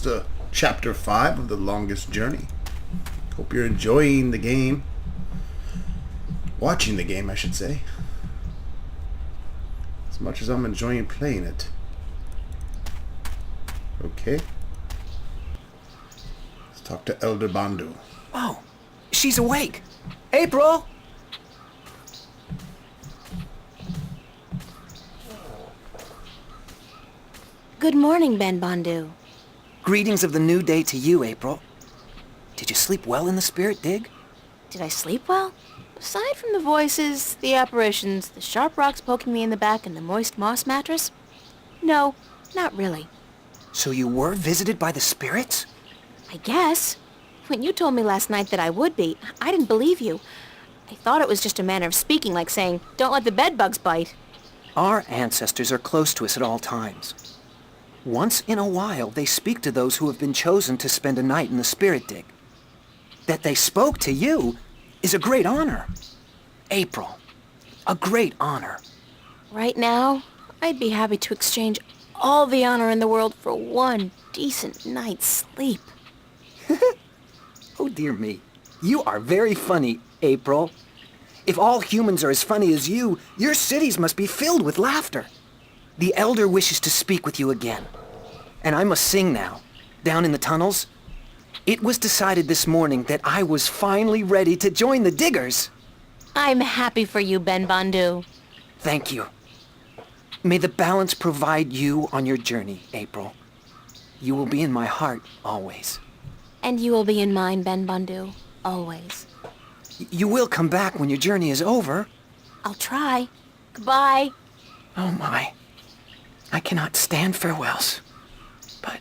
to Chapter 5 of The Longest Journey. Hope you're enjoying the game. Watching the game, I should say. As much as I'm enjoying playing it. Okay. Let's talk to Elder Bandu. Oh, she's awake. April! Good morning, Ben Bandu. Greetings of the new day to you, April. Did you sleep well in the spirit dig? Did I sleep well? Aside from the voices, the apparitions, the sharp rocks poking me in the back, and the moist moss mattress? No, not really. So you were visited by the spirits? I guess. When you told me last night that I would be, I didn't believe you. I thought it was just a manner of speaking, like saying, don't let the bedbugs bite. Our ancestors are close to us at all times. Once in a while, they speak to those who have been chosen to spend a night in the spirit dig. That they spoke to you is a great honor. April, a great honor. Right now, I'd be happy to exchange all the honor in the world for one decent night's sleep. Oh, dear me. You are very funny, April. If all humans are as funny as you, your cities must be filled with laughter. The Elder wishes to speak with you again. And I must sing now, down in the tunnels. It was decided this morning that I was finally ready to join the diggers. I'm happy for you, Ben Bandu. Thank you. May the balance provide you on your journey, April. You will be in my heart always. And you will be in mine, Ben Bandu, always. You will come back when your journey is over. I'll try. Goodbye. Oh my. I cannot stand farewells. But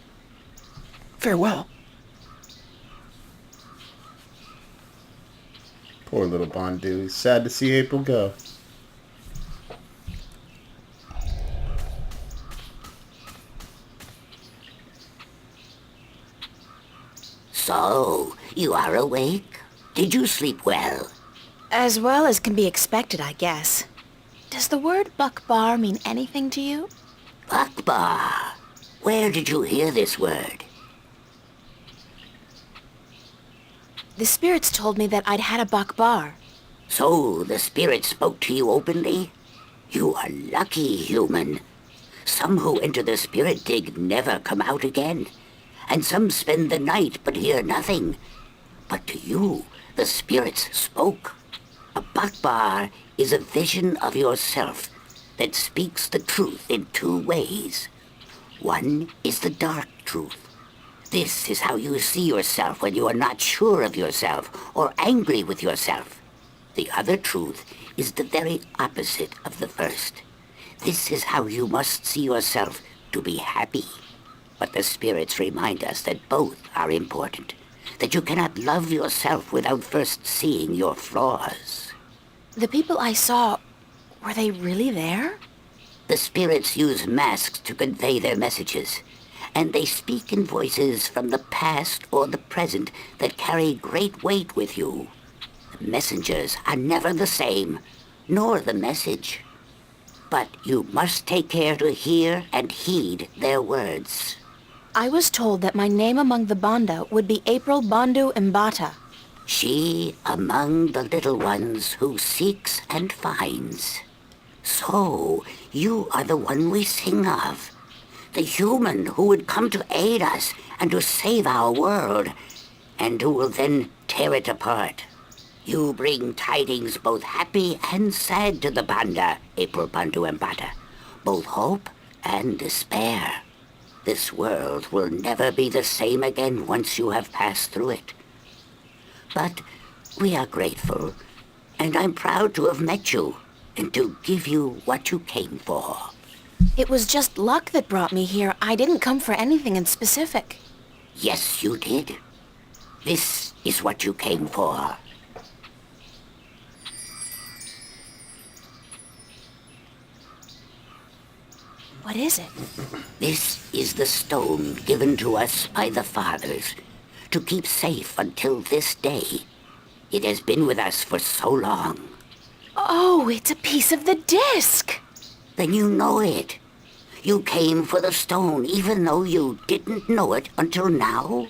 farewell. Poor little Bandu. He's sad to see April go. So, you are awake? Did you sleep well? As well as can be expected, I guess. Does the word Bakbar mean anything to you? Akbar. Where did you hear this word? The spirits told me that I'd had a Bakbar. So, the spirit spoke to you openly? You are lucky, human. Some who enter the spirit dig never come out again. And some spend the night but hear nothing. But to you, the spirits spoke. A Bakbar is a vision of yourself that speaks the truth in two ways. One is the dark truth. This is how you see yourself when you are not sure of yourself or angry with yourself. The other truth is the very opposite of the first. This is how you must see yourself to be happy. But the spirits remind us that both are important, that you cannot love yourself without first seeing your flaws. The people I saw, were they really there? The spirits use masks to convey their messages, and they speak in voices from the past or the present that carry great weight with you. The messengers are never the same, nor the message. But you must take care to hear and heed their words. I was told that my name among the Banda would be April Bandu Mbata. She among the little ones who seeks and finds. So, you are the one we sing of. The human who would come to aid us and to save our world, and who will then tear it apart. You bring tidings both happy and sad to the Banda, April Bandu Mbata. Both hope and despair. This world will never be the same again once you have passed through it. But we are grateful, and I'm proud to have met you, and to give you what you came for. It was just luck that brought me here. I didn't come for anything in specific. Yes, you did. This is what you came for. What is it? This is the stone given to us by the fathers to keep safe until this day. It has been with us for so long. Oh, it's a piece of the disc. Then you know it. You came for the stone, even though you didn't know it until now?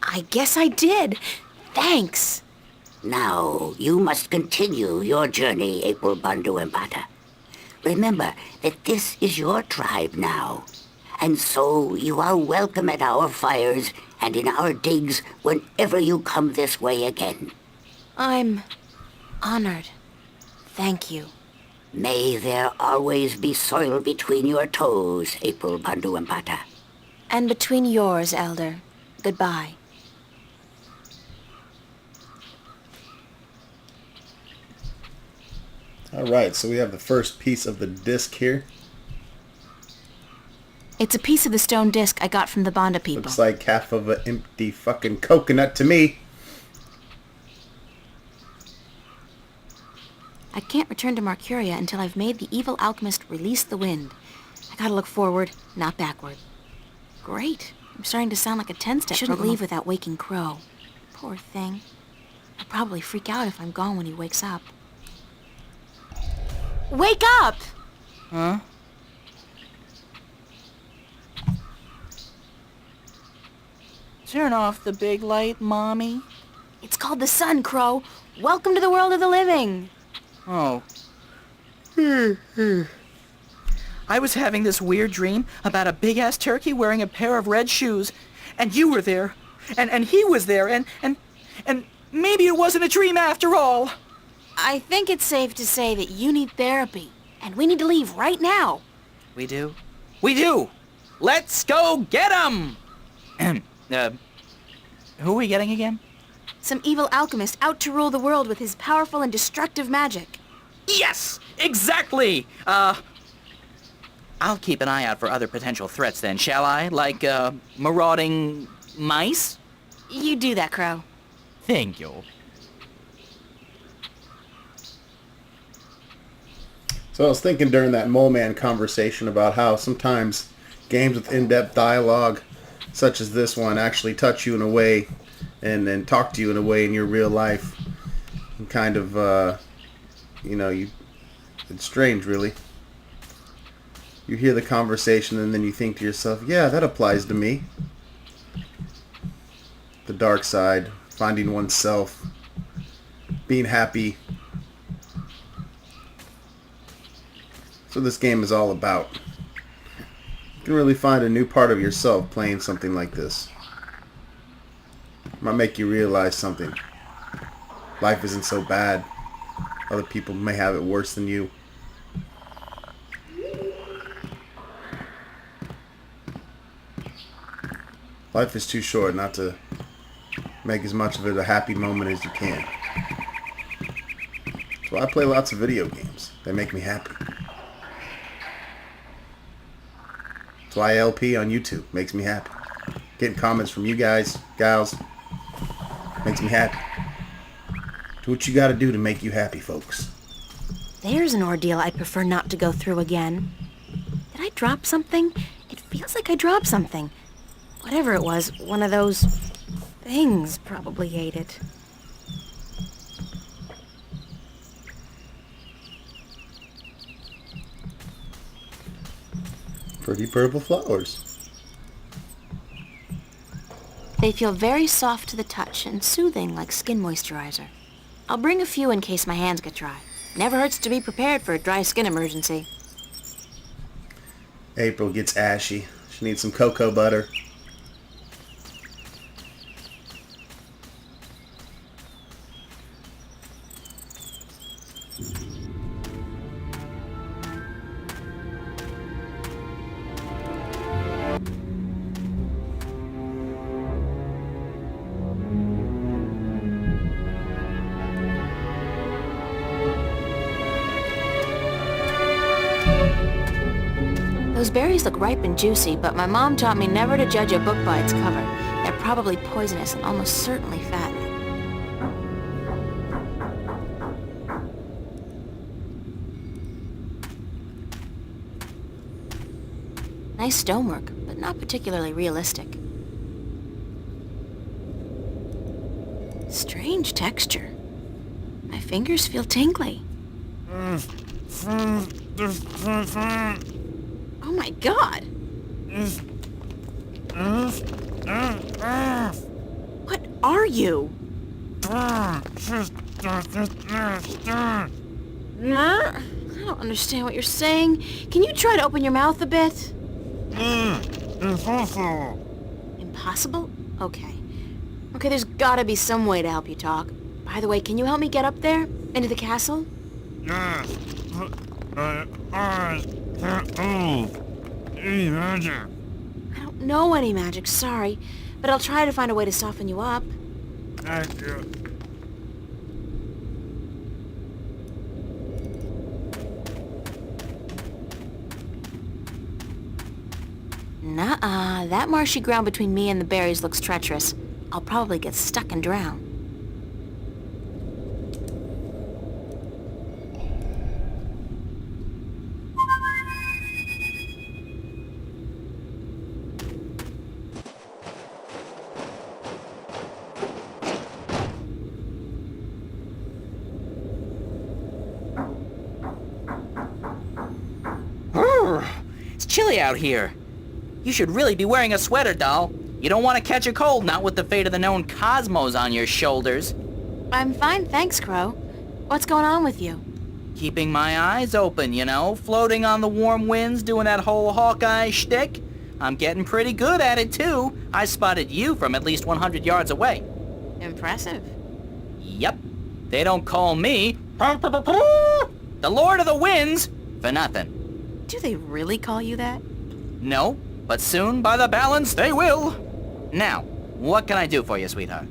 I guess I did. Thanks. Now, you must continue your journey, April Bandu Empata. Remember that this is your tribe now, and so you are welcome at our fires and in our digs whenever you come this way again. I'm honored. Thank you. May there always be soil between your toes, April Bandu Empata. And between yours, Elder. Goodbye. Alright, so we have the first piece of the disc here. It's a piece of the stone disc I got from the Banda people. Looks like half of an empty fucking coconut to me. I can't return to Marcuria until I've made the evil alchemist release the wind. I gotta look forward, not backward. Great. I'm starting to sound like a 10-step. Shouldn't leave without waking Crow. Poor thing. He'll probably freak out if I'm gone when he wakes up. Wake up! Huh? Turn off the big light, Mommy. It's called the sun, Crow. Welcome to the world of the living. Oh. I was having this weird dream about a big-ass turkey wearing a pair of red shoes, and you were there, and he was there, and maybe it wasn't a dream after all. I think it's safe to say that you need therapy, and we need to leave right now. We do? We do! Let's go get 'em! Who are we getting again? Some evil alchemist out to rule the world with his powerful and destructive magic. Yes! Exactly! I'll keep an eye out for other potential threats then, shall I? Like, marauding mice? You do that, Crow. Thank you. So I was thinking during that Mole Man conversation about how sometimes games with in-depth dialogue, such as this one, actually touch you in a way and talk to you in a way in your real life. And kind of, it's strange, really. You hear the conversation and then you think to yourself, yeah, that applies to me. The dark side, finding oneself, being happy. That's what this game is all about. You can really find a new part of yourself playing something like this. It might make you realize something. Life isn't so bad. Other people may have it worse than you. Life is too short not to make as much of it a happy moment as you can. So I play lots of video games. They make me happy. That's why LP on YouTube makes me happy. Getting comments from you guys, gals, makes me happy. Do what you gotta do to make you happy, folks. There's an ordeal I'd prefer not to go through again. Did I drop something? It feels like I dropped something. Whatever it was, one of those things probably ate it. Pretty purple flowers. They feel very soft to the touch and soothing like skin moisturizer. I'll bring a few in case my hands get dry. Never hurts to be prepared for a dry skin emergency. April gets ashy. She needs some cocoa butter. Those berries look ripe and juicy, but my mom taught me never to judge a book by its cover. They're probably poisonous and almost certainly fattening. Nice stonework, but not particularly realistic. Strange texture. My fingers feel tingly. Oh my god! What are you? I don't understand what you're saying. Can you try to open your mouth a bit? Impossible? Okay. Okay, there's gotta be some way to help you talk. By the way, can you help me get up there? Into the castle? Yes, but I can't move. Any magic? I don't know any magic, sorry. But I'll try to find a way to soften you up. Thank you. Nuh-uh. That marshy ground between me and the berries looks treacherous. I'll probably get stuck and drown. It's chilly out here. You should really be wearing a sweater, doll. You don't want to catch a cold, not with the fate of the known cosmos on your shoulders. I'm fine, thanks, Crow. What's going on with you? Keeping my eyes open, you know, floating on the warm winds, doing that whole Hawkeye shtick. I'm getting pretty good at it, too. I spotted you from at least 100 yards away. Impressive. Yep. They don't call me the Lord of the Winds for nothing. Do they really call you that? No, but soon, by the balance, they will. Now, what can I do for you, sweetheart?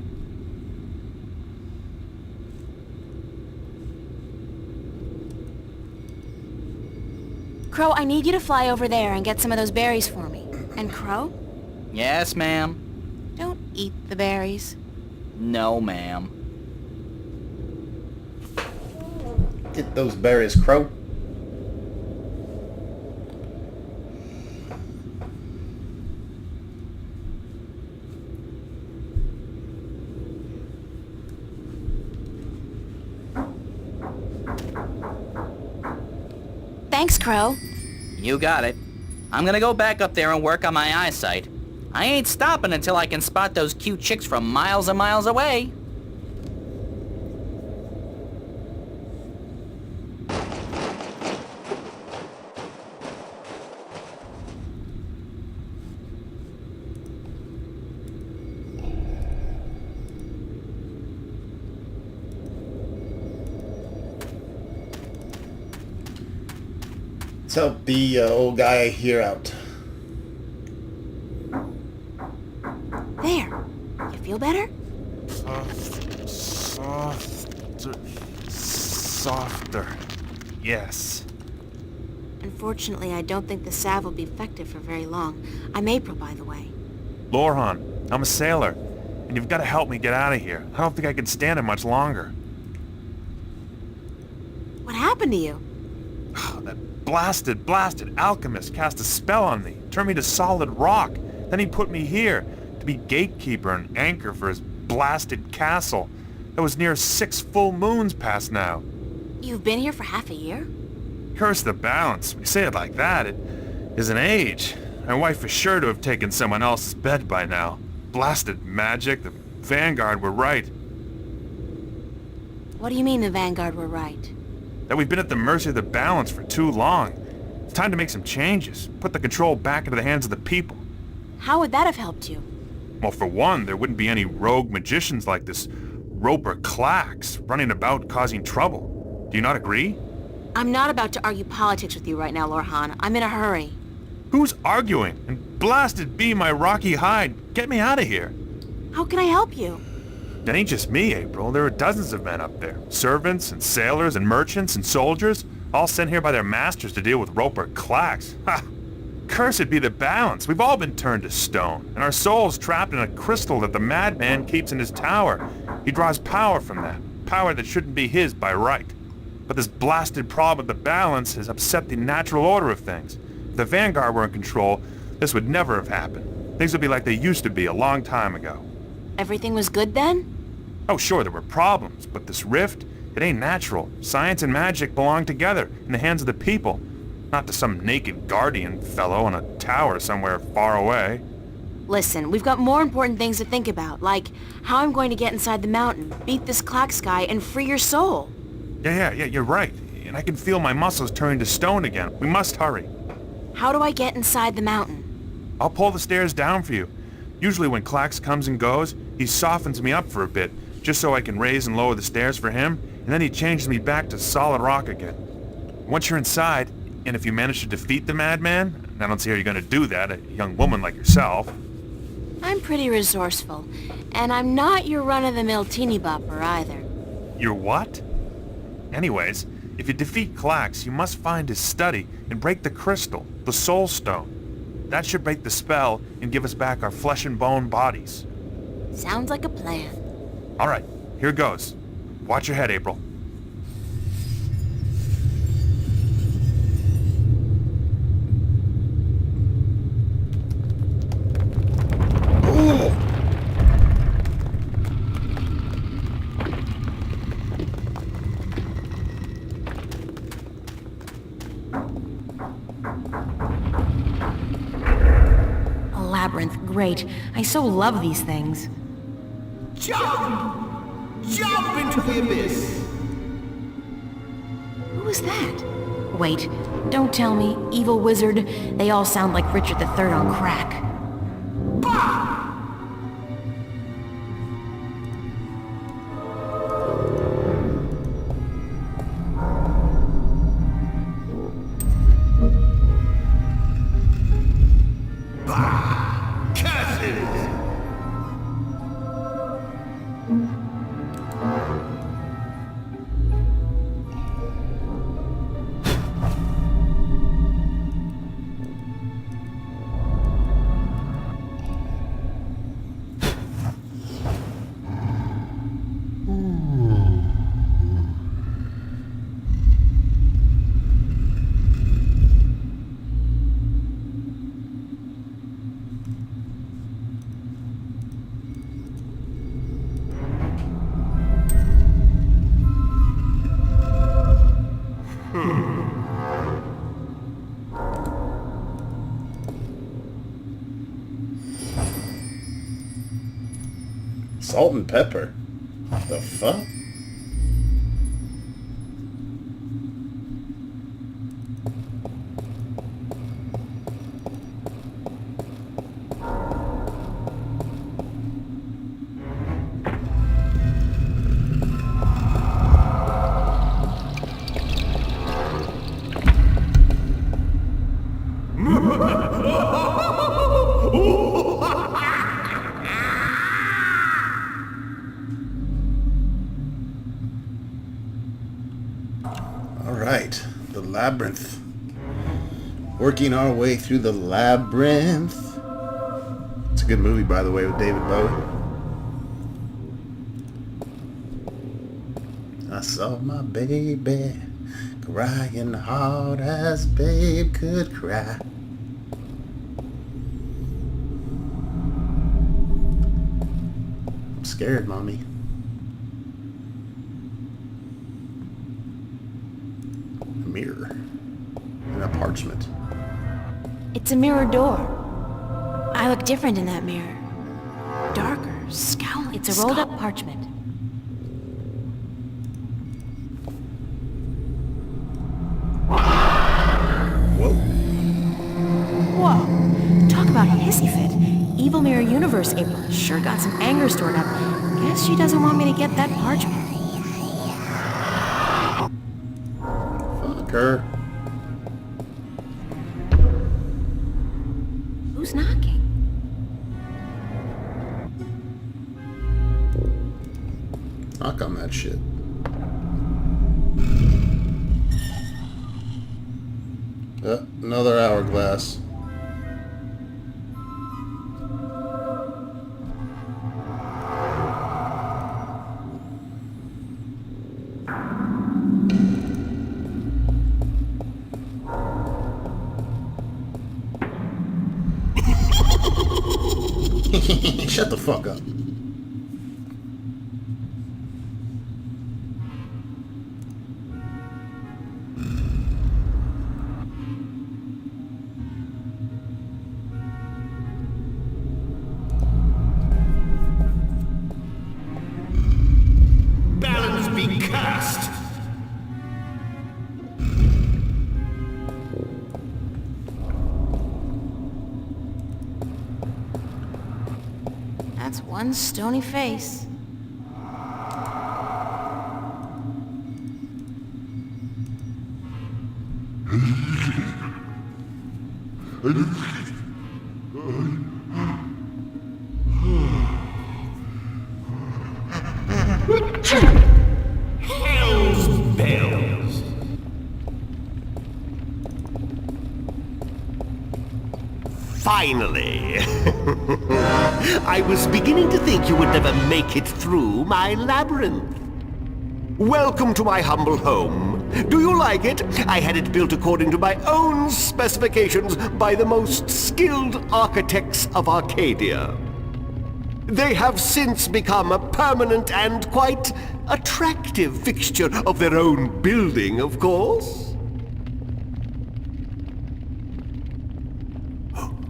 Crow, I need you to fly over there and get some of those berries for me. And Crow, Yes, ma'am. don't eat the berries. No, ma'am. Get those berries, Crow. Thanks, Crow. You got it. I'm gonna go back up there and work on my eyesight. I ain't stopping until I can spot those cute chicks from miles and miles away. Let's help the old guy here out. There. You feel better? Softer. Yes. Unfortunately, I don't think the salve will be effective for very long. I'm April, by the way. Lorhan, I'm a sailor, and you've got to help me get out of here. I don't think I can stand it much longer. What happened to you? That blasted alchemist cast a spell on me, turned me to solid rock. Then he put me here to be gatekeeper and anchor for his blasted castle. That was near 6 full moons past now. You've been here for half a year? Curse the balance. When you say it like that, it is an age. My wife is sure to have taken someone else's bed by now. Blasted magic. The Vanguard were right. What do you mean the Vanguard were right? That we've been at the mercy of the balance for too long. It's time to make some changes. Put the control back into the hands of the people. How would that have helped you? Well, for one, there wouldn't be any rogue magicians like this Roper Clax running about causing trouble. Do you not agree? I'm not about to argue politics with you right now, Lorhan. I'm in a hurry. Who's arguing? And blasted be my rocky hide. Get me out of here. How can I help you? It ain't just me, April. There are dozens of men up there. Servants and sailors and merchants and soldiers, all sent here by their masters to deal with Roper Clax. Ha! Cursed be the balance. We've all been turned to stone, and our souls trapped in a crystal that the madman keeps in his tower. He draws power from that, power that shouldn't be his by right. But this blasted problem with the balance has upset the natural order of things. If the Vanguard were in control, this would never have happened. Things would be like they used to be a long time ago. Everything was good then? Oh, sure, there were problems, but this rift, it ain't natural. Science and magic belong together in the hands of the people. Not to some naked guardian fellow on a tower somewhere far away. Listen, we've got more important things to think about, like how I'm going to get inside the mountain, beat this Clax guy, and free your soul. Yeah, you're right. And I can feel my muscles turning to stone again. We must hurry. How do I get inside the mountain? I'll pull the stairs down for you. Usually when Clax comes and goes, he softens me up for a bit, just so I can raise and lower the stairs for him, and then he changes me back to solid rock again. Once you're inside, and if you manage to defeat the madman, and I don't see how you're going to do that, a young woman like yourself. I'm pretty resourceful, and I'm not your run-of-the-mill teeny bopper either. You're what? Anyways, if you defeat Clax, you must find his study and break the crystal, the soul stone. That should break the spell and give us back our flesh and bone bodies. Sounds like a plan. All right, here goes. Watch your head, April. A labyrinth, great. I so love these things. Jump! Jump into the abyss! Who was that? Wait, don't tell me. Evil wizard. They all sound like Richard III on crack. Salt and pepper? The fuck? Alright, the Labyrinth. Working our way through the Labyrinth. It's a good movie, by the way, with David Bowie. I saw my baby crying hard as babe could cry. I'm scared, Mommy. A mirror and a parchment. It's a mirror door. I look different in that mirror. Darker, scowling. It's a rolled-up parchment. Whoa. Whoa. Talk about hissy fit. Evil Mirror Universe April sure got some anger stored up. Guess she doesn't want me to get that parchment. Fuck her. Who's knocking? Knock on that shit. Another hourglass. Shut the fuck up. That's one stony face. Hell's bells. Finally. I was beginning to think you would never make it through my labyrinth. Welcome to my humble home. Do you like it? I had it built according to my own specifications by the most skilled architects of Arcadia. They have since become a permanent and quite attractive fixture of their own building, of course.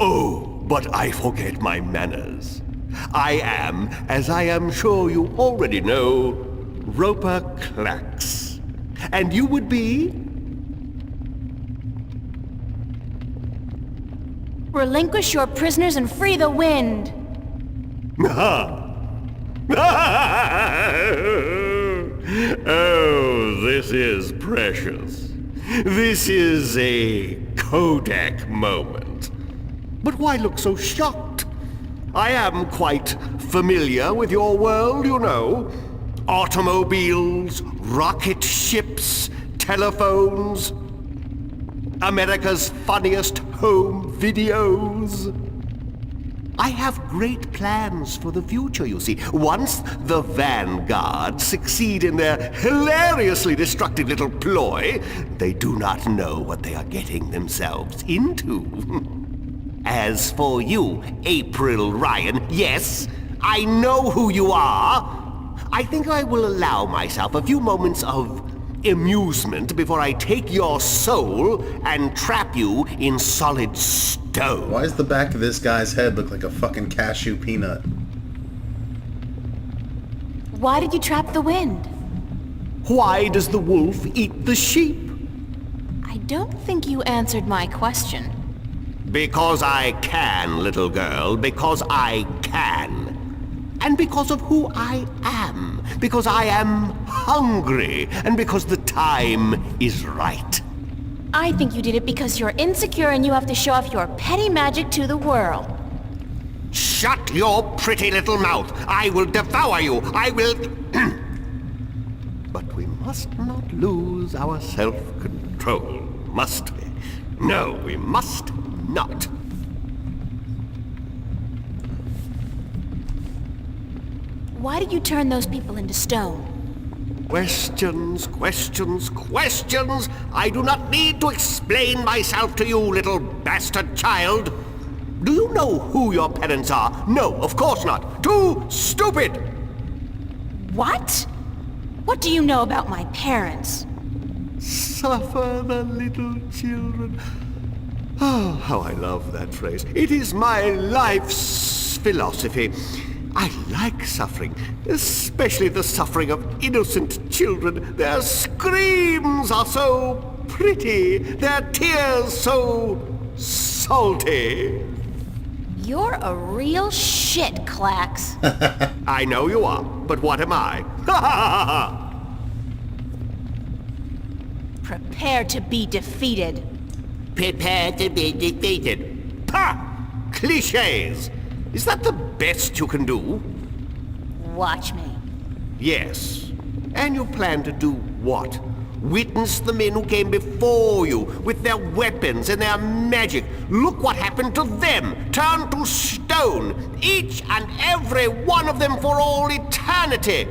Oh, but I forget my manners. I am, as I am sure you already know, Roper Clax. And you would be? Relinquish your prisoners and free the wind. Oh, this is precious. This is a Kodak moment. But why look so shocked? I am quite familiar with your world, you know. Automobiles, rocket ships, telephones, America's funniest home videos. I have great plans for the future, you see. Once the Vanguard succeed in their hilariously destructive little ploy, they do not know what they are getting themselves into. As for you, April Ryan, yes, I know who you are. I think I will allow myself a few moments of amusement before I take your soul and trap you in solid stone. Why does the back of this guy's head look like a fucking cashew peanut? Why did you trap the wind? Why does the wolf eat the sheep? I don't think you answered my question. Because I can, little girl, because I can. And because of who I am. Because I am hungry. And because the time is right. I think you did it because you're insecure and you have to show off your petty magic to the world. Shut your pretty little mouth. I will devour you. I will... But we must not lose our self-control, must we? No, we must not. Why did you turn those people into stone? Questions, questions, questions! I do not need to explain myself to you, little bastard child. Do you know who your parents are? No, of course not. Too stupid! What? What do you know about my parents? Suffer the little children. Oh, how I love that phrase. It is my life's philosophy. I like suffering, especially the suffering of innocent children. Their screams are so pretty, their tears so salty. You're a real shit, Clax. I know you are, but what am I? Prepare to be defeated. Prepare to be defeated. Pah! Clichés! Is that the best you can do? Watch me. Yes. And you plan to do what? Witness the men who came before you with their weapons and their magic. Look what happened to them. Turned to stone. Each and every one of them for all eternity.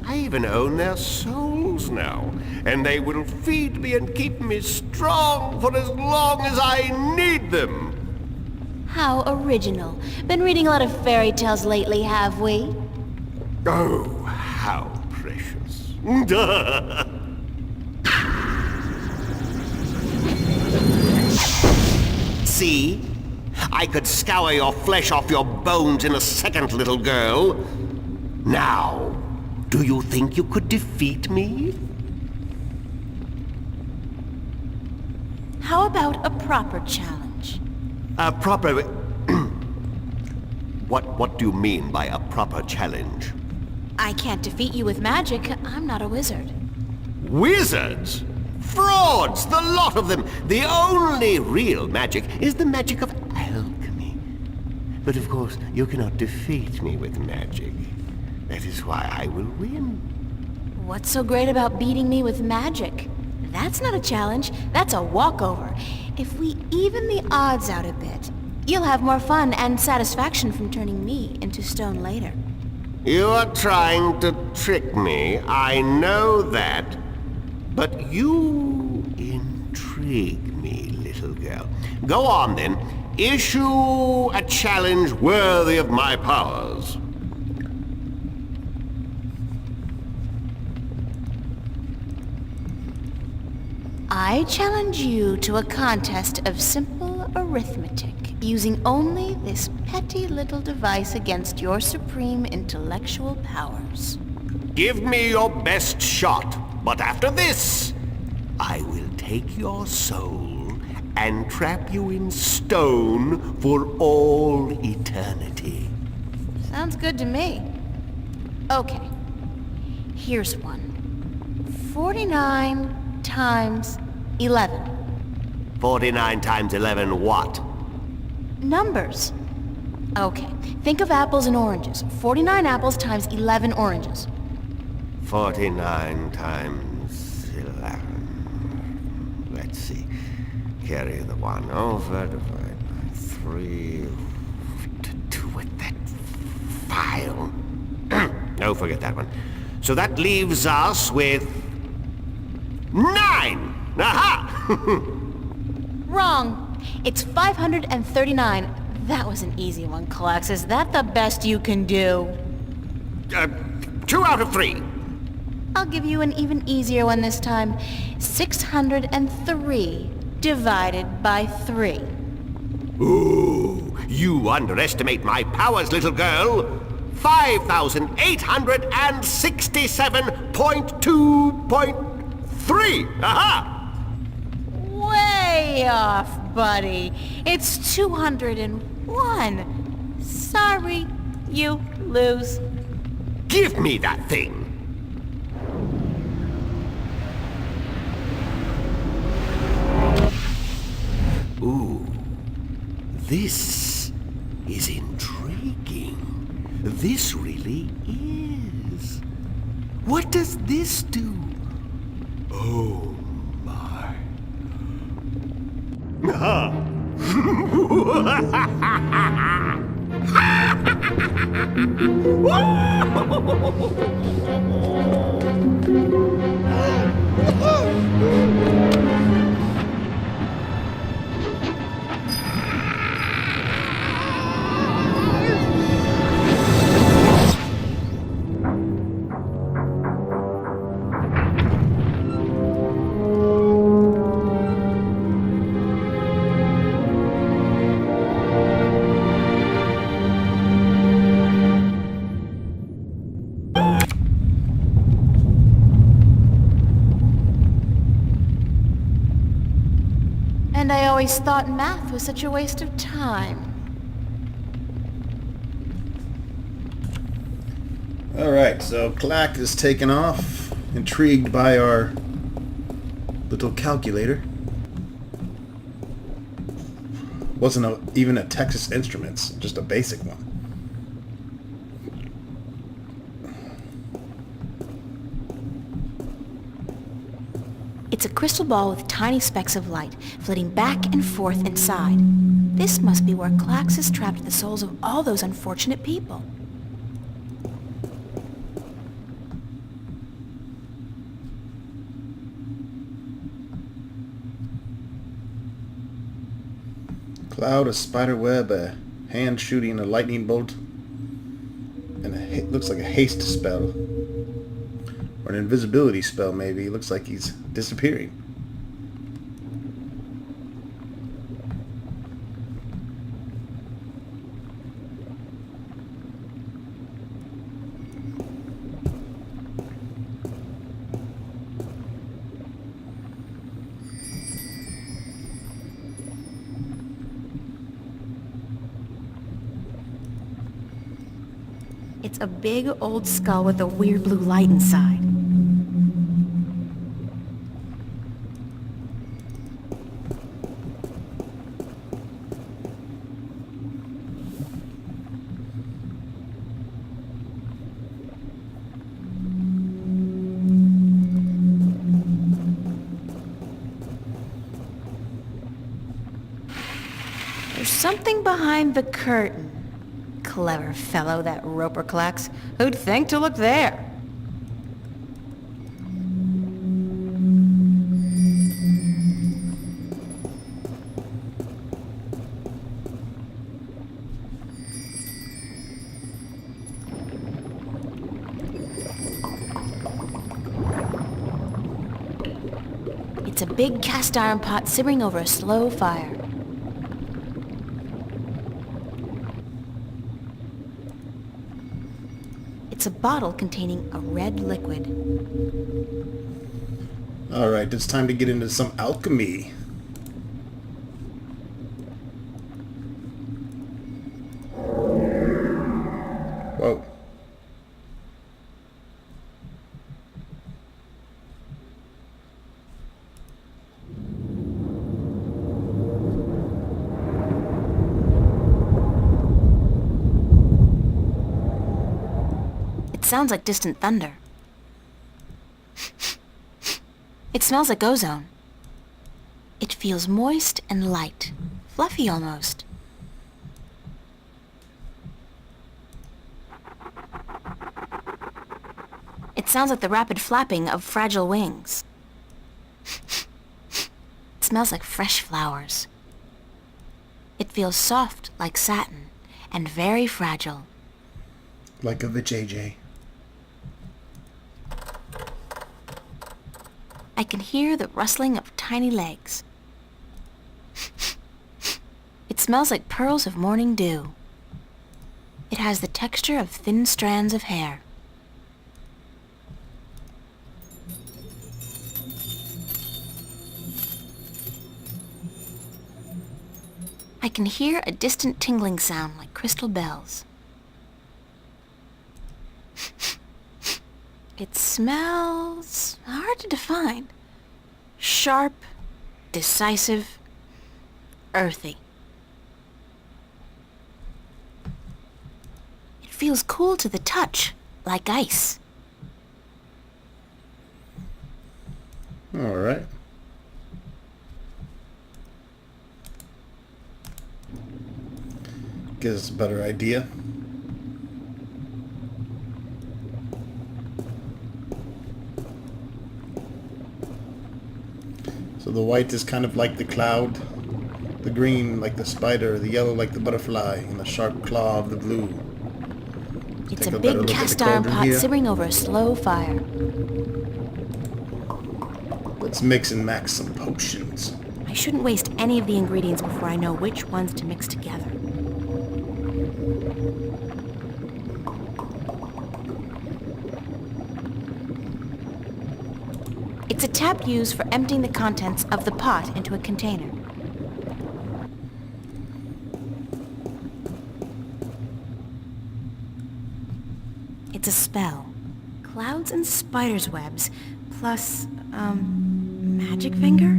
I even own their souls now. And they will feed me and keep me strong for as long as I need them. How original. Been reading a lot of fairy tales lately, have we? Oh, how precious. See? I could scour your flesh off your bones in a second, little girl. Now, do you think you could defeat me? How about a proper challenge? A proper... What do you mean by a proper challenge? I can't defeat you with magic. I'm not a wizard. Wizards? Frauds, the lot of them. The only real magic is the magic of alchemy. But of course, you cannot defeat me with magic. That is why I will win. What's so great about beating me with magic? That's not a challenge. That's a walkover. If we even the odds out a bit, you'll have more fun and satisfaction from turning me into stone later. You are trying to trick me, I know that. But you intrigue me, little girl. Go on then. Issue a challenge worthy of my powers. I challenge you to a contest of simple arithmetic, using only this petty little device against your supreme intellectual powers. Give me your best shot, but after this, I will take your soul and trap you in stone for all eternity. Sounds good to me. Okay, here's one. 49 times 11. 49 times 11 what? Numbers. Okay, think of apples and oranges. 49 apples times 11 oranges. 49 times 11. Let's see. Carry the 1 over, divide by 3. What to do with that file? Oh, forget that one. So that leaves us with 9! Aha! Wrong. It's 539. That was an easy one, Klax. Is that the best you can do? 2 out of 3. I'll give you an even easier one this time. 603 divided by 3. Ooh, you underestimate my powers, little girl. 5,867.2.3. Aha! Way off, buddy. It's 201. Sorry, you lose. Give me that thing. Ooh, this is intriguing. This really is. What does this do? Oh my. And I always thought math was such a waste of time. Alright, so Clack is taken off, intrigued by our little calculator. Wasn't even a Texas Instruments, just a basic one. It's a crystal ball with tiny specks of light, flitting back and forth inside. This must be where Klax has trapped the souls of all those unfortunate people. Cloud, a spider web, a hand shooting a lightning bolt, and looks like a haste spell. Or an invisibility spell, maybe. It looks like he's disappearing. It's a big old skull with a weird blue light inside. There's something behind the curtain. Clever fellow, that Roper Clax. Who'd think to look there? It's a big cast iron pot simmering over a slow fire. It's a bottle containing a red liquid. Alright, it's time to get into some alchemy. Whoa. It sounds like distant thunder. It smells like ozone. It feels moist and light, fluffy almost. It sounds like the rapid flapping of fragile wings. It smells like fresh flowers. It feels soft like satin and very fragile. Like a vajayjay. I can hear the rustling of tiny legs. It smells like pearls of morning dew. It has the texture of thin strands of hair. I can hear a distant tingling sound like crystal bells. It smells hard to define. Sharp, decisive, earthy. It feels cool to the touch, like ice. Alright. Gives us a better idea. So the white is kind of like the cloud, the green like the spider, the yellow like the butterfly, and the sharp claw of the blue. It's Take a a better big look at the cast iron cauldron pot here. simmering over a slow fire. Let's mix and match some potions. I shouldn't waste any of the ingredients before I know which ones to mix together. It's a tap used for emptying the contents of the pot into a container. It's a spell. Clouds and spiders' webs, plus, magic finger?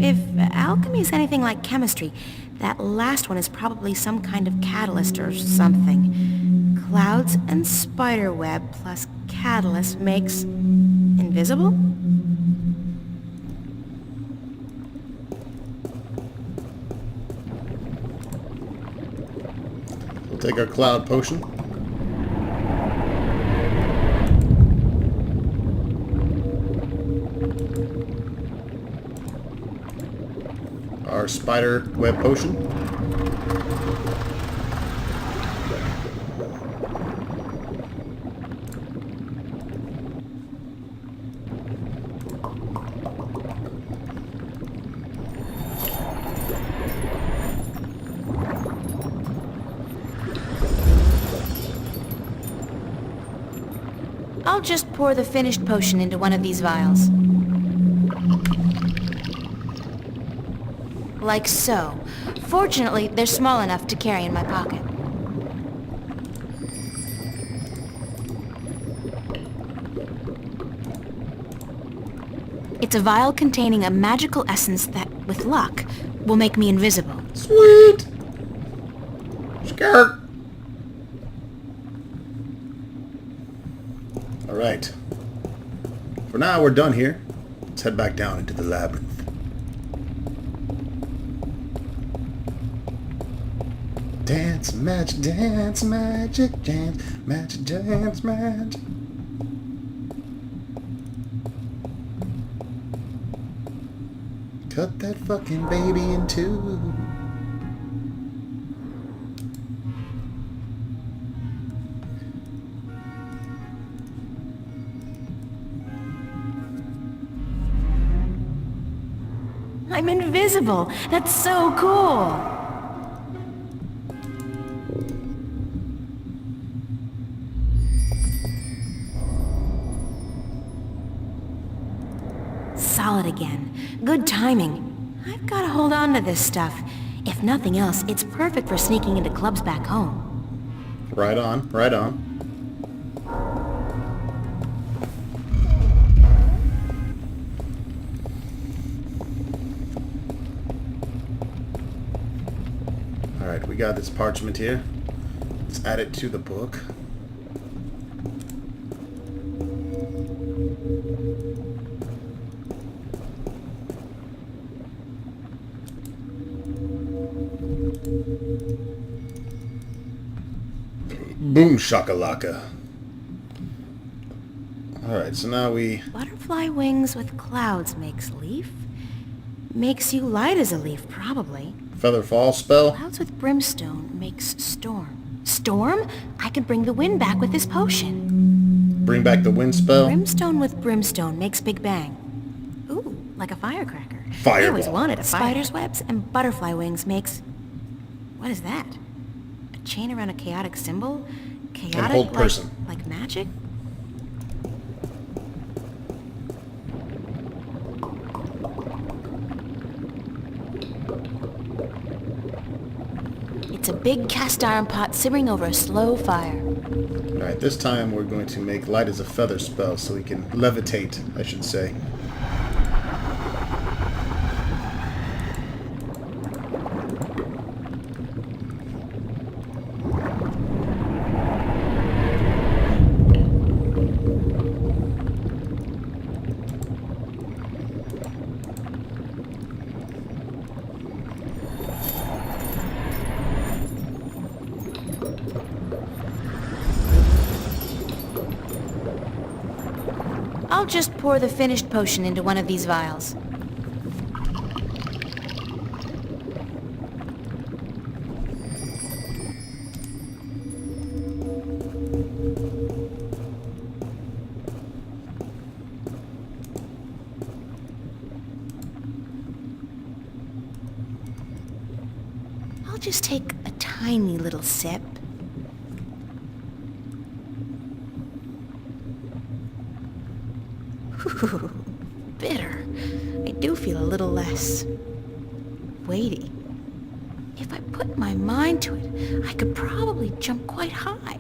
If alchemy is anything like chemistry, that last one is probably some kind of catalyst or something. Clouds and spider web plus catalyst makes invisible? We'll take our cloud potion. Our spider web potion. I'll just pour the finished potion into one of these vials. Like so. Fortunately, they're small enough to carry in my pocket. It's a vial containing a magical essence that, with luck, will make me invisible. Sweet! Skirt! Alright. For now, we're done here. Let's head back down into the labyrinth. Dance, magic, dance, magic, dance, magic, dance, magic. Cut that fucking baby in two. I'm invisible. That's so cool. Solid again. Good timing. I've got to hold on to this stuff. If nothing else, it's perfect for sneaking into clubs back home. Right on, right on. Alright, we got this parchment here. Let's add it to the book. Boom shakalaka. Alright, so now we... Butterfly wings with clouds makes leaf? Makes you light as a leaf, probably. Feather fall spell. Clouds with brimstone makes storm. Storm? I could bring the wind back with this potion. Bring back the wind spell. Brimstone with brimstone makes Big Bang. Ooh, like a firecracker. I always Fireball. wanted a spider's webs and butterfly wings makes... What is that? A chain around a chaotic symbol? Chaotic hold person. Like magic? It's a big cast iron pot simmering over a slow fire. Alright, this time we're going to make light as a feather spell so we can levitate, I should say. I'll just pour the finished potion into one of these vials. I'll just take a tiny little sip. Ooh, bitter. I do feel a little less weighty. If I put my mind to it, I could probably jump quite high.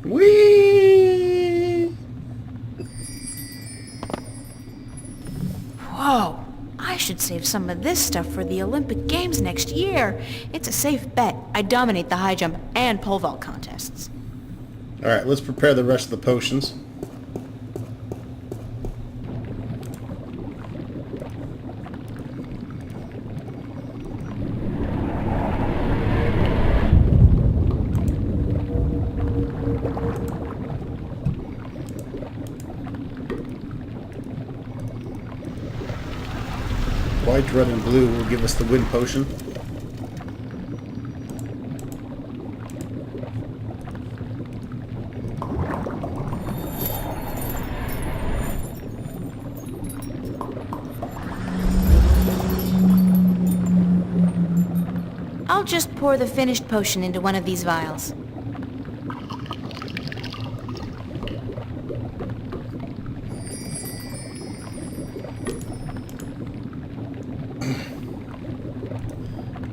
Whee! Whoa! I should save some of this stuff for the Olympic Games next year. It's a safe bet I dominate the high jump and pole vault contests. Alright, let's prepare the rest of the potions. White, red, and blue will give us the wind potion. I'll just pour the finished potion into one of these vials.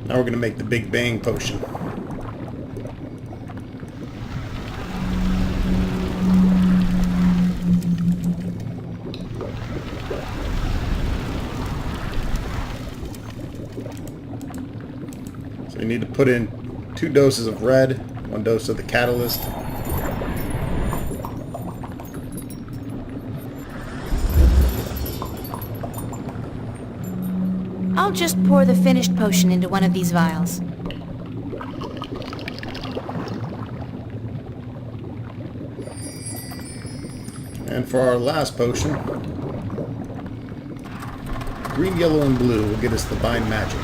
Now we're going to make the Big Bang potion. You need to put in 2 doses of red, 1 dose of the catalyst. I'll just pour the finished potion into one of these vials. And for our last potion, green, yellow, and blue will get us the Bind Magic.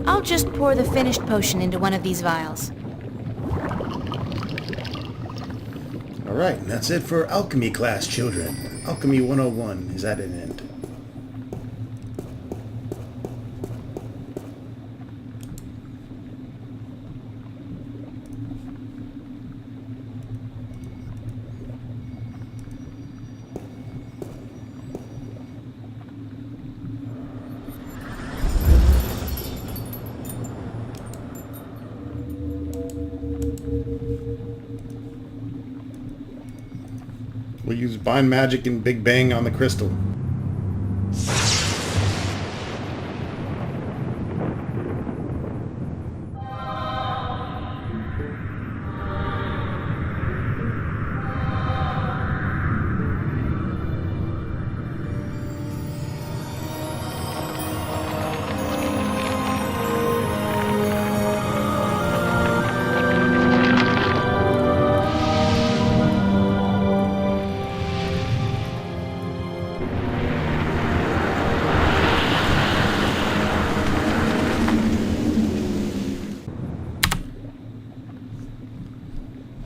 I'll just pour the finished potion into one of these vials. Alright, and that's it for Alchemy class, children. Alchemy 101 is at an end. We'll use Bind Magic and Big Bang on the crystal.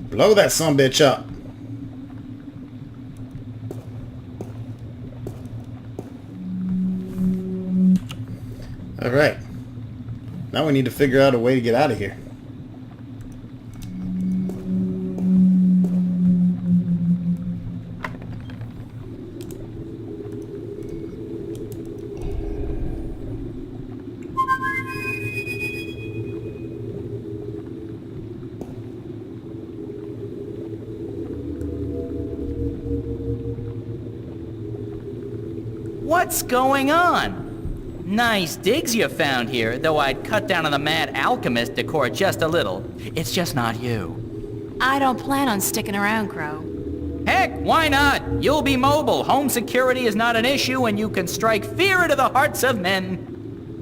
Blow that sumbitch up. Alright. Now we need to figure out a way to get out of here. What's going on? Nice digs you found here, though I'd cut down on the mad alchemist decor just a little. It's just not you. I don't plan on sticking around, Crow. Heck, why not? You'll be mobile. Home security is not an issue, and you can strike fear into the hearts of men.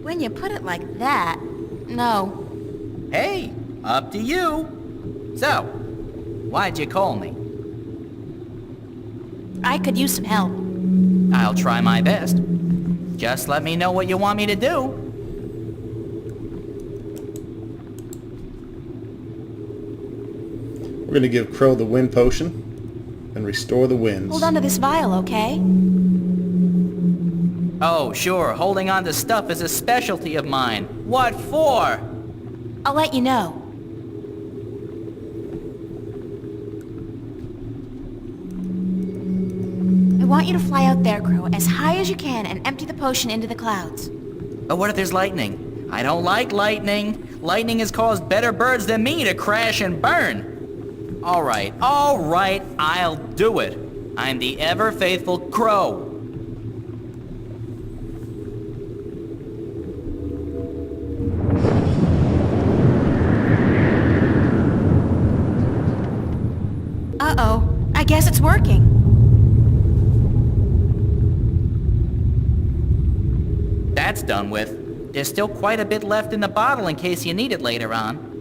When you put it like that, no. Hey, up to you. So, why'd you call me? I could use some help. I'll try my best. Just let me know what you want me to do. We're going to give Crow the wind potion and restore the winds. Hold on to this vial, okay? Oh, sure. Holding on to stuff is a specialty of mine. What for? I'll let you know. I want you to fly out there, Crow, as high as you can and empty the potion into the clouds. But what if there's lightning? I don't like lightning. Lightning has caused better birds than me to crash and burn. All right, I'll do it. I'm the ever-faithful Crow. Uh-oh, I guess it's working. That's done with. There's still quite a bit left in the bottle in case you need it later on.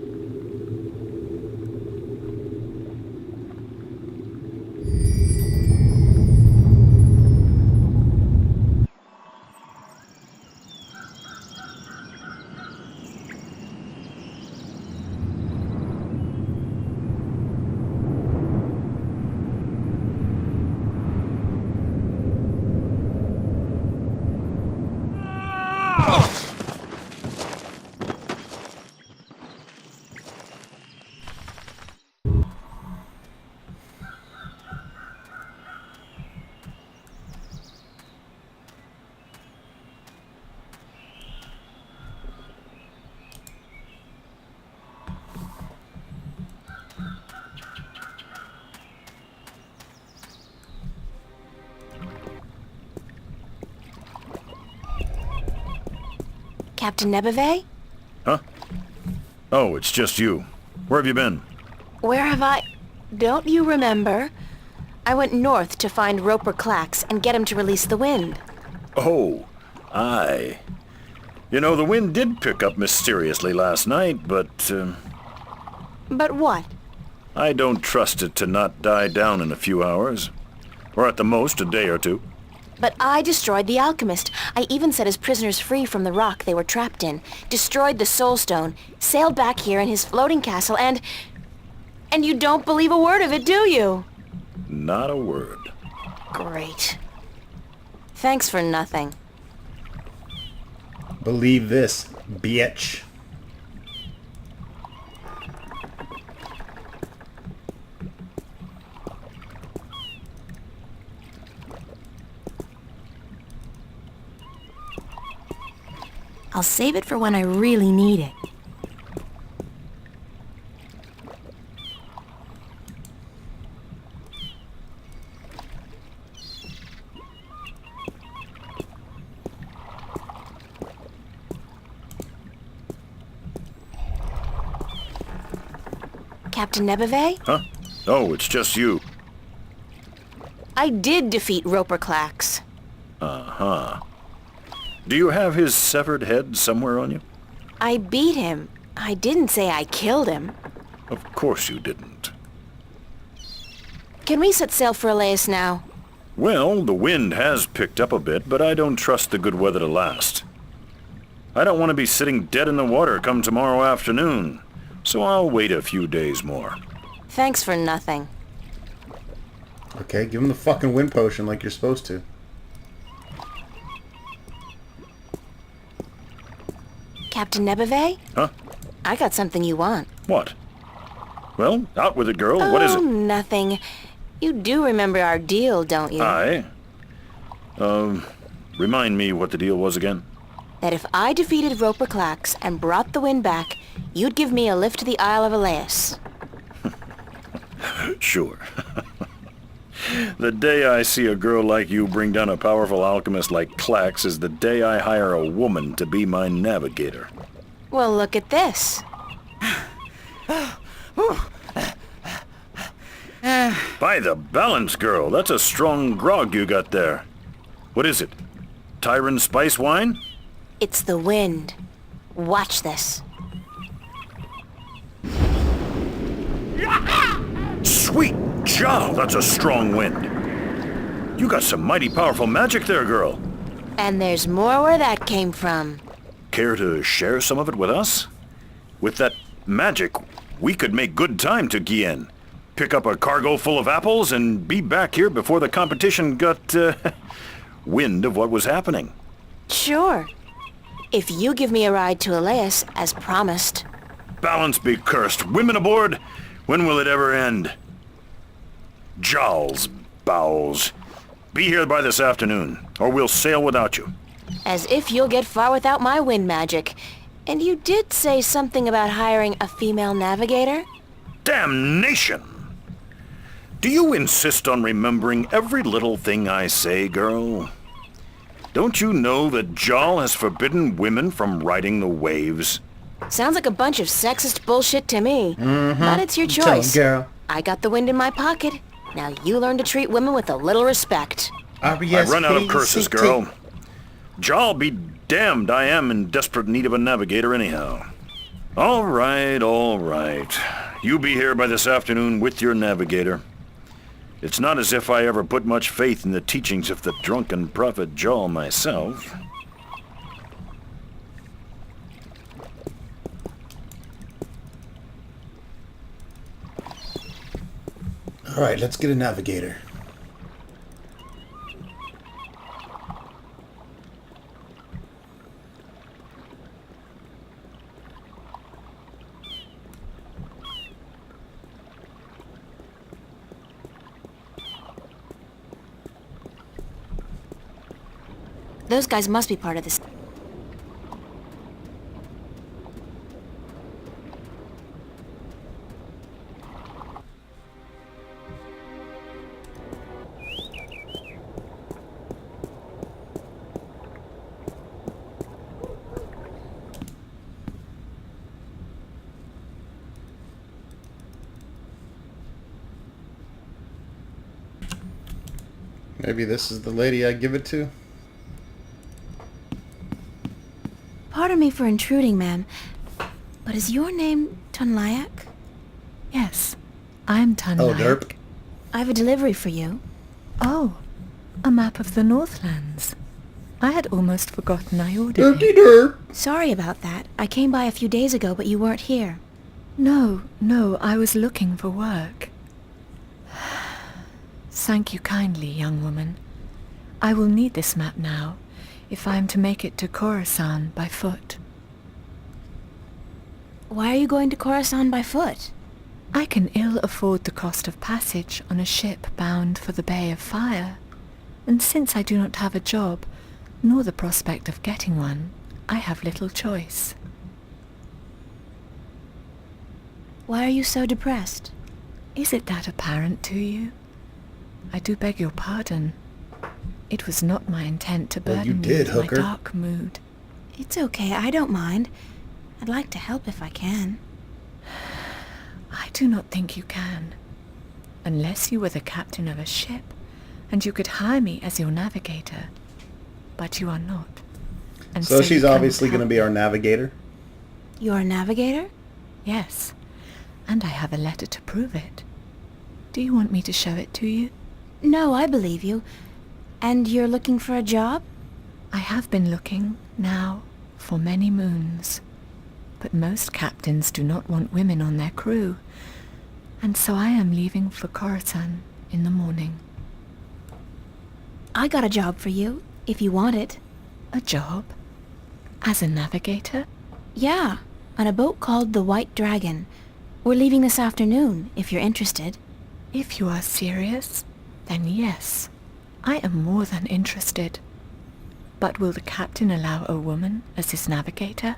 Captain Nebeve? Huh? Oh, it's just you. Where have you been? Where have I... Don't you remember? I went north to find Roper Clax and get him to release the wind. Oh, aye. You know, the wind did pick up mysteriously last night, but, But what? I don't trust it to not die down in a few hours. Or at the most, a day or two. But I destroyed the alchemist. I even set his prisoners free from the rock they were trapped in, destroyed the soul stone, sailed back here in his floating castle, and you don't believe a word of it, do you? Not a word. Great. Thanks for nothing. Believe this, bitch. I'll save it for when I really need it. Captain Nebeve? Huh? Oh, it's just you. I did defeat Roper Clax. Uh-huh. Do you have his severed head somewhere on you? I beat him. I didn't say I killed him. Of course you didn't. Can we set sail for Elias now? Well, the wind has picked up a bit, but I don't trust the good weather to last. I don't want to be sitting dead in the water come tomorrow afternoon, so I'll wait a few days more. Thanks for nothing. Okay, give him the fucking wind potion like you're supposed to. Captain Nebeve? Huh? I got something you want. What? Well, out with it, girl. What is Oh, it? nothing. You do remember our deal, don't you? Aye. Remind me what the deal was again. That if I defeated Roper Clax and brought the wind back, you'd give me a lift to the Isle of Elias. Sure. The day I see a girl like you bring down a powerful alchemist like Clax is the day I hire a woman to be my navigator. Well, look at this. By the balance, girl, that's a strong grog you got there. What is it? Tyron spice wine? It's the wind. Watch this. Sweet jowl, that's a strong wind. You got some mighty powerful magic there, girl. And there's more where that came from. Care to share some of it with us? With that magic, we could make good time to Guienne. Pick up a cargo full of apples and be back here before the competition got, wind of what was happening. Sure. If you give me a ride to Elias, as promised. Balance be cursed. Women aboard? When will it ever end? Jowls, bowels. Be here by this afternoon, or we'll sail without you. As if you'll get far without my wind magic. And you did say something about hiring a female navigator? Damnation! Do you insist on remembering every little thing I say, girl? Don't you know that Jal has forbidden women from riding the waves? Sounds like a bunch of sexist bullshit to me. But it's your Tell 'em, choice. girl. I got the wind in my pocket. Now you learn to treat women with a little respect. I run out of curses, girl. Jal be damned, I am in desperate need of a navigator anyhow. All right, all right. You be here by this afternoon with your navigator. It's not as if I ever put much faith in the teachings of the drunken prophet Jal myself. All right, let's get a navigator. Those guys must be part of this. Maybe this is the lady I give it to? Pardon me for intruding, ma'am, but is your name Tunlayak? Yes, I'm Tunlayak. Oh, derp. I have a delivery for you. Oh, a map of the Northlands. I had almost forgotten I ordered Derpy it. derp. Sorry about that. I came by a few days ago, but you weren't here. No, I was looking for work. Thank you kindly, young woman. I will need this map now, if I am to make it to Khorasan by foot. Why are you going to Khorasan by foot? I can ill afford the cost of passage on a ship bound for the Bay of Fire, and since I do not have a job, nor the prospect of getting one, I have little choice. Why are you so depressed? Is it that apparent to you? I do beg your pardon. It was not my intent to Well, you burden did, with my hooker. dark mood. It's okay, I don't mind. I'd like to help if I can. I do not think you can. Unless you were the captain of a ship, and you could hire me as your navigator. But you are not. And So you she's cannot obviously going to help be our navigator? You're a navigator? Yes, and I have a letter to prove it. Do you want me to show it to you? No, I believe you. And you're looking for a job? I have been looking, now, for many moons. But most captains do not want women on their crew, and so I am leaving for Khorasan in the morning. I got a job for you, if you want it. A job? As a navigator? Yeah, on a boat called the White Dragon. We're leaving this afternoon, if you're interested. If you are serious, then yes, I am more than interested. But will the captain allow a woman as his navigator?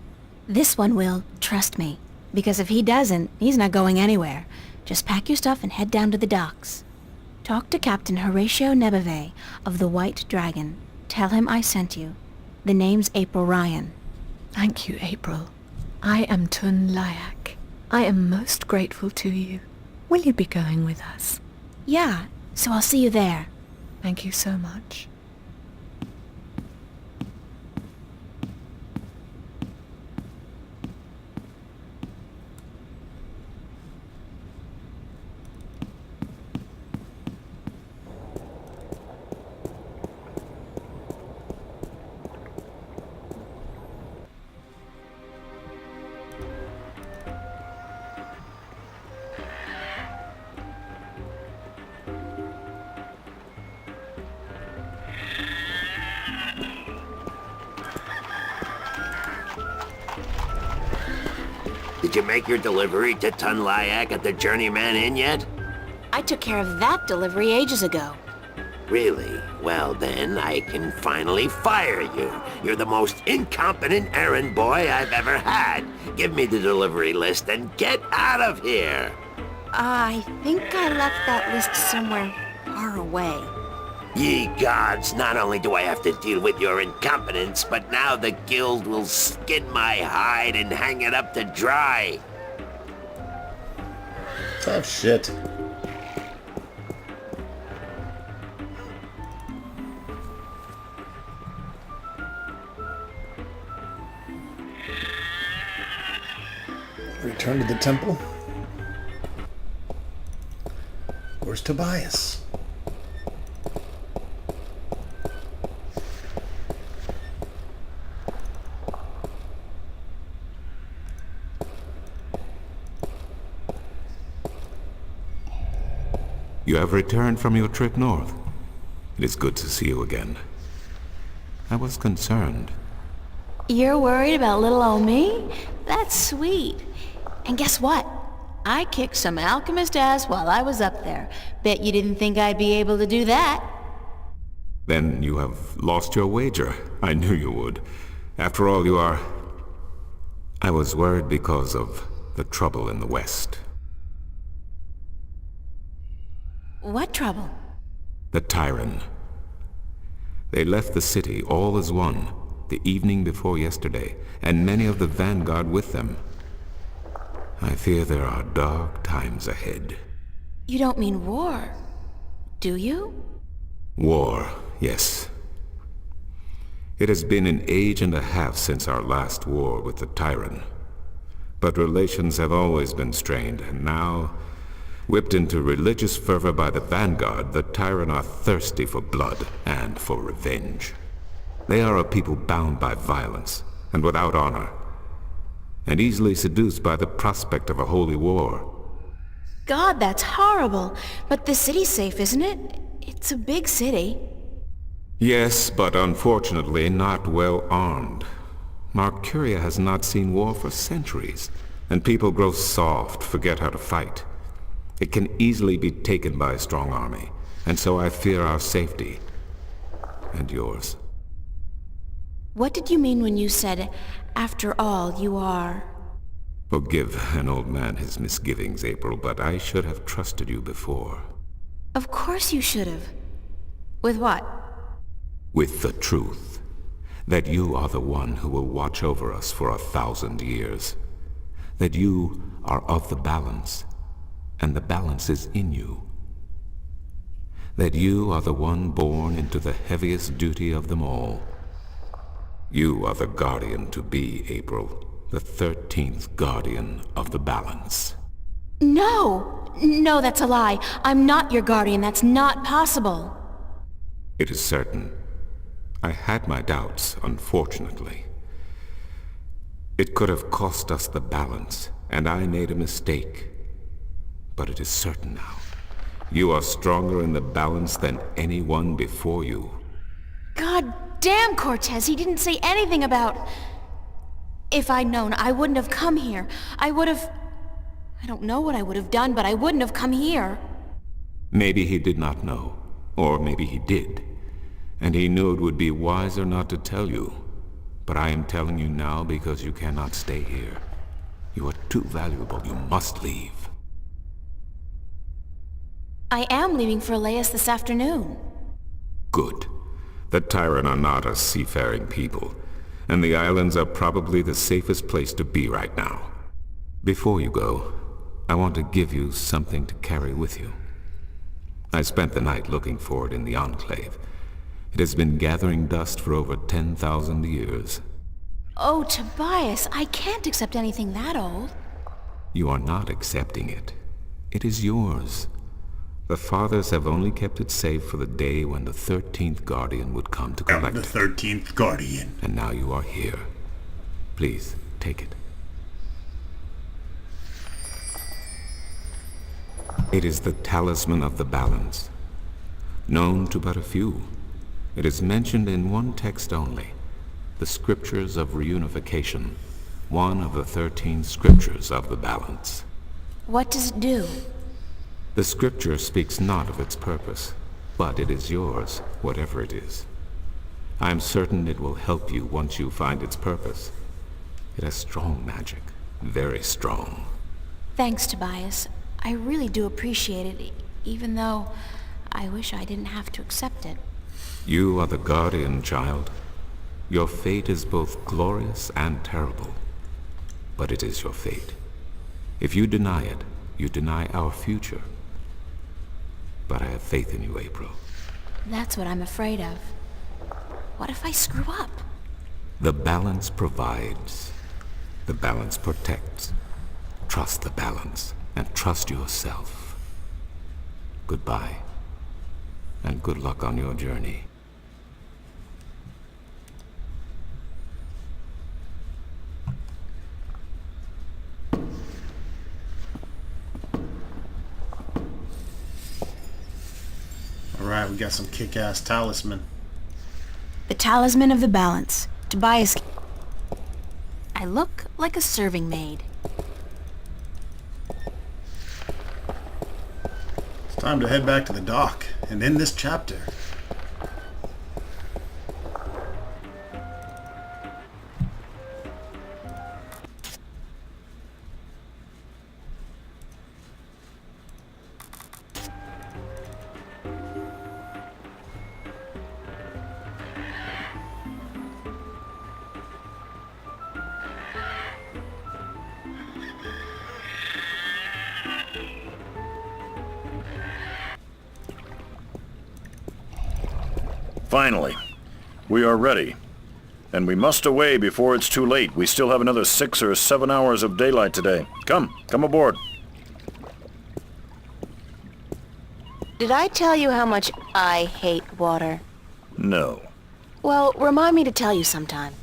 This one will, trust me. Because if he doesn't, he's not going anywhere. Just pack your stuff and head down to the docks. Talk to Captain Horatio Nebeve of the White Dragon. Tell him I sent you. The name's April Ryan. Thank you, April. I am Tunlayak. I am most grateful to you. Will you be going with us? Yeah, so I'll see you there. Thank you so much. Did you make your delivery to Tunlayak at the Journeyman Inn yet? I took care of that delivery ages ago. Really? Well then, I can finally fire you. You're the most incompetent errand boy I've ever had. Give me the delivery list and get out of here! I think I left that list somewhere far away. Ye gods, not only do I have to deal with your incompetence, but now the guild will skin my hide and hang it up to dry. Tough shit. Return to the temple. Where's Tobias? You have returned from your trip north. It is good to see you again. I was concerned. You're worried about little old me? That's sweet. And guess what? I kicked some alchemist ass while I was up there. Bet you didn't think I'd be able to do that. Then you have lost your wager. I knew you would. After all, you are... I was worried because of the trouble in the West. What trouble? The Tyran. They left the city all as one, the evening before yesterday, and many of the vanguard with them. I fear there are dark times ahead. You don't mean war, do you? War, yes. It has been an age and a half since our last war with the Tyrant. But relations have always been strained, and now, whipped into religious fervor by the vanguard, the Tyrant are thirsty for blood and for revenge. They are a people bound by violence and without honor, and easily seduced by the prospect of a holy war. God, that's horrible. But the city's safe, isn't it? It's a big city. Yes, but unfortunately not well armed. Marcuria has not seen war for centuries, and people grow soft, forget how to fight. It can easily be taken by a strong army, and so I fear our safety. And yours. What did you mean when you said, after all, you are... Forgive an old man his misgivings, April, but I should have trusted you before. Of course you should have. With what? With the truth. That you are the one who will watch over us for 1,000 years. That you are of the balance, and the balance is in you. That you are the one born into the heaviest duty of them all. You are the guardian to be, April. The 13th guardian of the balance. No! No, that's a lie. I'm not your guardian. That's not possible. It is certain. I had my doubts, unfortunately. It could have cost us the balance, and I made a mistake. But it is certain now. You are stronger in the balance than anyone before you. God damn, Cortez, he didn't say anything about... If I'd known, I wouldn't have come here. I would have... I don't know what I would have done, but I wouldn't have come here. Maybe he did not know, or maybe he did. And he knew it would be wiser not to tell you. But I am telling you now because you cannot stay here. You are too valuable. You must leave. I am leaving for Elias this afternoon. Good. The Tyrant are not a seafaring people, and the islands are probably the safest place to be right now. Before you go, I want to give you something to carry with you. I spent the night looking for it in the Enclave. It has been gathering dust for over 10,000 years. Oh, Tobias, I can't accept anything that old. You are not accepting it. It is yours. The Fathers have only kept it safe for the day when the 13th Guardian would come to collect it. The 13th Guardian. And now you are here. Please, take it. It is the Talisman of the Balance. Known to but a few. It is mentioned in one text only. The Scriptures of Reunification. One of the 13 Scriptures of the Balance. What does it do? The Scripture speaks not of its purpose, but it is yours, whatever it is. I am certain it will help you once you find its purpose. It has strong magic, very strong. Thanks, Tobias. I really do appreciate it, even though I wish I didn't have to accept it. You are the guardian, child. Your fate is both glorious and terrible. But it is your fate. If you deny it, you deny our future. But I have faith in you, April. That's what I'm afraid of. What if I screw up? The balance provides. The balance protects. Trust the balance, and trust yourself. Goodbye, and good luck on your journey. Alright, we got some kick-ass talisman. The Talisman of the Balance. Tobias... I look like a serving maid. It's time to head back to the dock and end this chapter. Finally. We are ready. And we must away before it's too late. We still have another 6 or 7 hours of daylight today. Come aboard. Did I tell you how much I hate water? No. Well, remind me to tell you sometime.